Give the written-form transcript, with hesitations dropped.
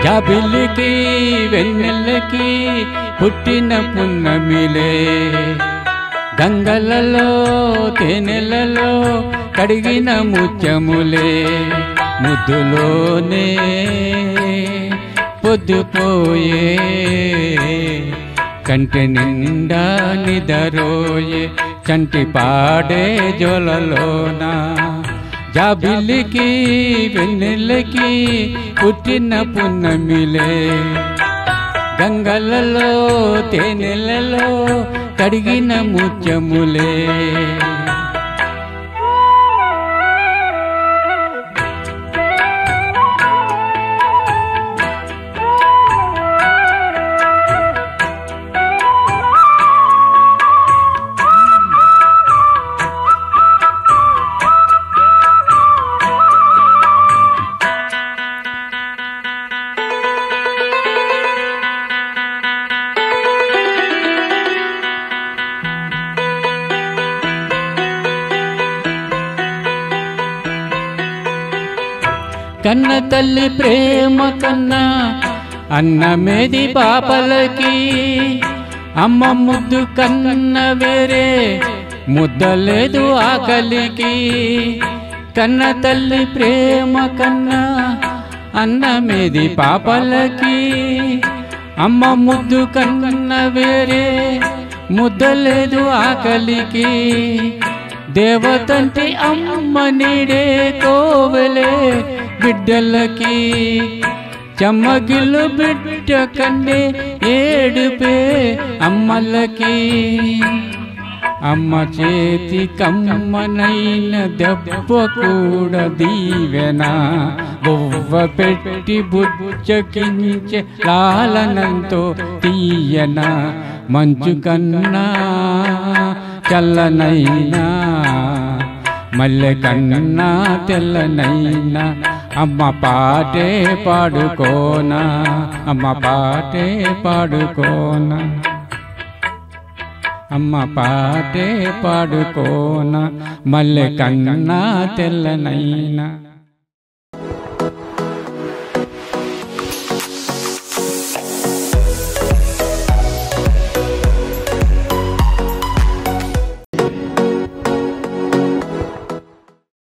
జాబిల్లికి వెన్నెలకి పుట్టిన పున్నమిలే, గంగలలో తేనెలలో కడిగిన ముత్యములే, ముద్దులోనే పొద్దుపోయే కంటి నిండా నిదరోయే చంటి పాడే జోలలోన. జాబిల్లికి వెన్నెలకి పుట్టిన పున్నమిలే, గంగలలో తేనెలలో కడిగిన ముత్యములే. కన్న తల్లి ప్రేమ కన్నా అన్నమేది పాపలకి, అమ్మ ముద్దు కన్న వేరే ముద్దలేదు ఆకలికి. కన్న తల్లి ప్రేమ కన్నా అన్నమేది పాపలకి, అమ్మ ముద్దు కన్న వేరే ముద్దలేదు ఆకలికి. దేవతంటి అమ్మ నీడే కోవెలే బిడ్డలకి, చెమ్మగిల్లు బిడ్డ కండే ఏడుపే అమ్మలకి. అమ్మ చేతి కమ్మనైన దెబ్బ కూడా దీవెన, బొవ్వ పెట్టి బుచ్చకించే లాలనంతో తీయన. మంచు కన్నా చల్లనైనా మల్లె కన్నా తెల్లనైనా అమ్మ పాటే పాడుకోనా, అమ్మ పాటే పాడుకోనా, అమ్మ పాటే పాడుకోనా మల్లె కన్నా తెల్లనైనా.